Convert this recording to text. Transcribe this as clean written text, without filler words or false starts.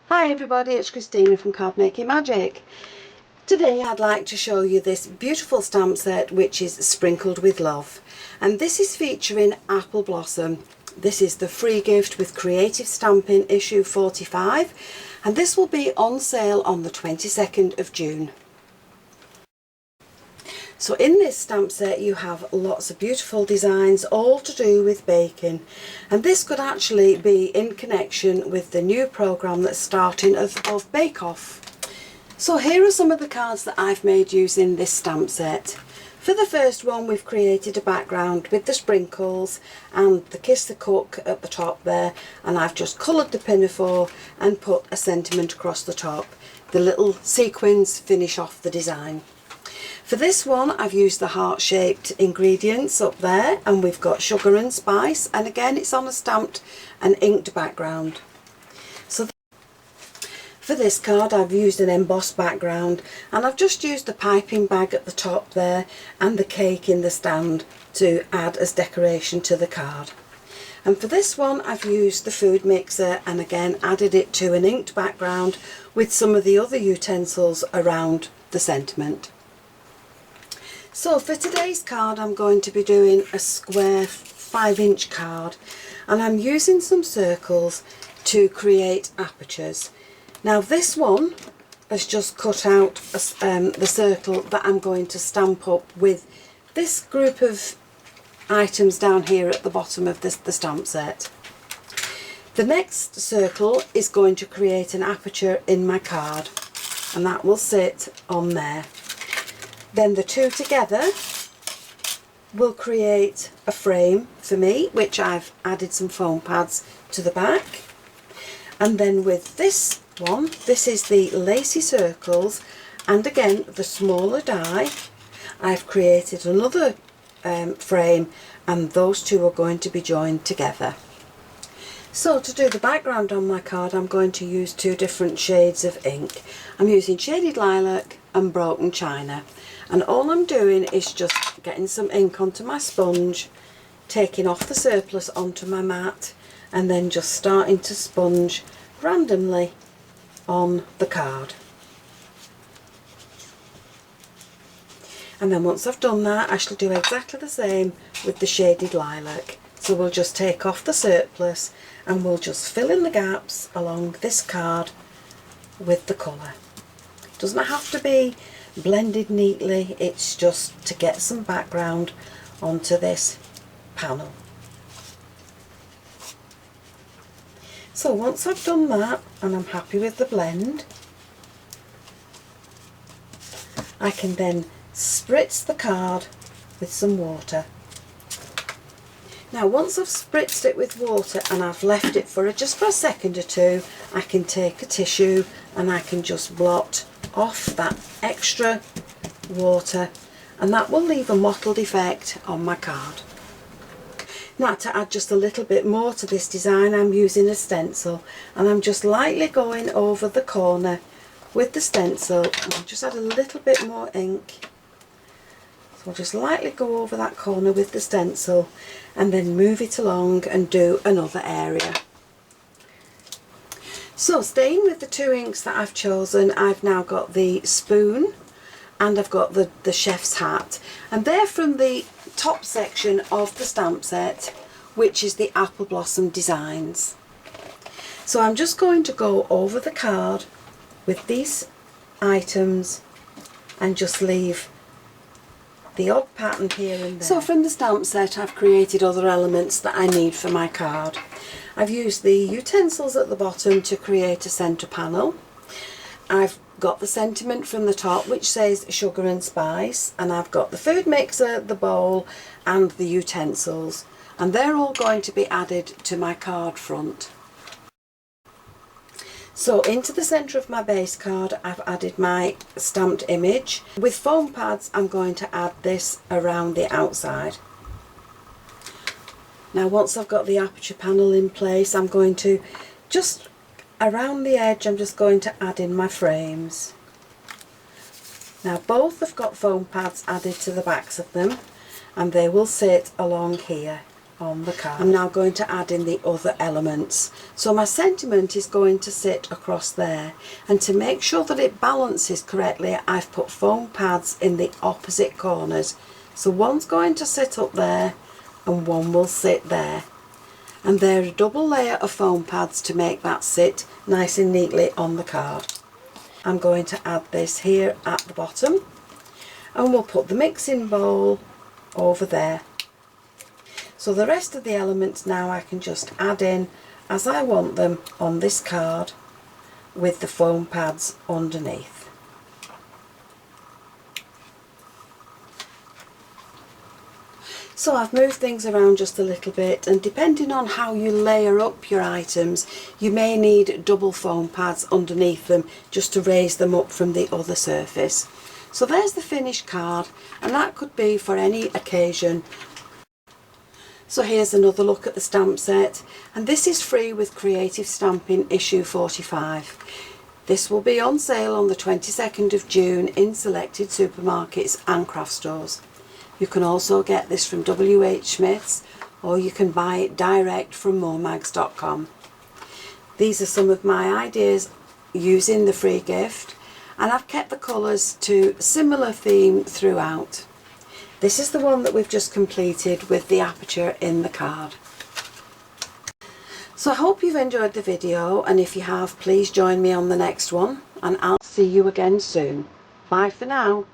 Hi everybody, it's Christina from Card Making Magic. Today I'd like to show you this beautiful stamp set which is sprinkled with love, and this is featuring Apple Blossom. This is the free gift with Creative Stamping issue 45, and this will be on sale on the 22nd of June. So in this stamp set you have lots of beautiful designs all to do with baking, and this could actually be in connection with the new programme that's starting of Bake Off. So here are some of the cards that I've made using this stamp set. For the first one we've created a background with the sprinkles and the Kiss the Cook at the top there, and I've just coloured the pinafore and put a sentiment across the top. The little sequins finish off the design. For this one I've used the heart-shaped ingredients up there, and we've got sugar and spice, and again it's on a stamped and inked background. So for this card I've used an embossed background, and I've just used the piping bag at the top there and the cake in the stand to add as decoration to the card. And for this one I've used the food mixer and again added it to an inked background with some of the other utensils around the sentiment. So for today's card I'm going to be doing a square 5-inch card, and I'm using some circles to create apertures. Now this one has just cut out the circle that I'm going to stamp up with this group of items down here at the bottom of the stamp set. The next circle is going to create an aperture in my card, and that will sit on there. Then the two together will create a frame for me, which I've added some foam pads to the back. And then with this one, this is the lacy circles, and again the smaller die, I've created another frame, and those two are going to be joined together. So to do the background on my card I'm going to use two different shades of ink. I'm using Shaded Lilac and Broken China, and all I'm doing is just getting some ink onto my sponge, taking off the surplus onto my mat, and then just starting to sponge randomly on the card. And then once I've done that I shall do exactly the same with the Shaded Lilac. So we'll just take off the surplus and we'll just fill in the gaps along this card with the colour. It doesn't have to be blended neatly, it's just to get some background onto this panel. So once I've done that and I'm happy with the blend, I can then spritz the card with some water. Now once I've spritzed it with water and I've left it for just a second or two, I can take a tissue and I can just blot off that extra water, and that will leave a mottled effect on my card. Now to add just a little bit more to this design I'm using a stencil, and I'm just lightly going over the corner with the stencil, and I'll just add a little bit more ink. So I'll just lightly go over that corner with the stencil and then move it along and do another area. So staying with the two inks that I've chosen, I've now got the spoon and I've got the chef's hat, and they're from the top section of the stamp set, which is the Apple Blossom designs. So I'm just going to go over the card with these items and just leave the odd pattern here and there. So from the stamp set I've created other elements that I need for my card. I've used the utensils at the bottom to create a centre panel. I've got the sentiment from the top which says sugar and spice, and I've got the food mixer, the bowl and the utensils, and they're all going to be added to my card front. So into the centre of my base card I've added my stamped image. With foam pads I'm going to add this around the outside. Now once I've got the aperture panel in place, I'm going to just around the edge, I'm just going to add in my frames. Now both have got foam pads added to the backs of them, and they will sit along here. on the card. I'm now going to add in the other elements. So my sentiment is going to sit across there, and to make sure that it balances correctly, I've put foam pads in the opposite corners. So one's going to sit up there and one will sit there. And they're a double layer of foam pads to make that sit nice and neatly on the card. I'm going to add this here at the bottom, and we'll put the mixing bowl over there. So the rest of the elements now I can just add in as I want them on this card with the foam pads underneath. So I've moved things around just a little bit, and depending on how you layer up your items, you may need double foam pads underneath them just to raise them up from the other surface. So there's the finished card, and that could be for any occasion. So here's another look at the stamp set, and this is free with Creative Stamping issue 45. This will be on sale on the 22nd of June in selected supermarkets and craft stores. You can also get this from WH Smith's, or you can buy it direct from momags.com. These are some of my ideas using the free gift, and I've kept the colours to a similar theme throughout. This is the one that we've just completed with the aperture in the card. So I hope you've enjoyed the video, and if you have, please join me on the next one, and I'll see you again soon. Bye for now.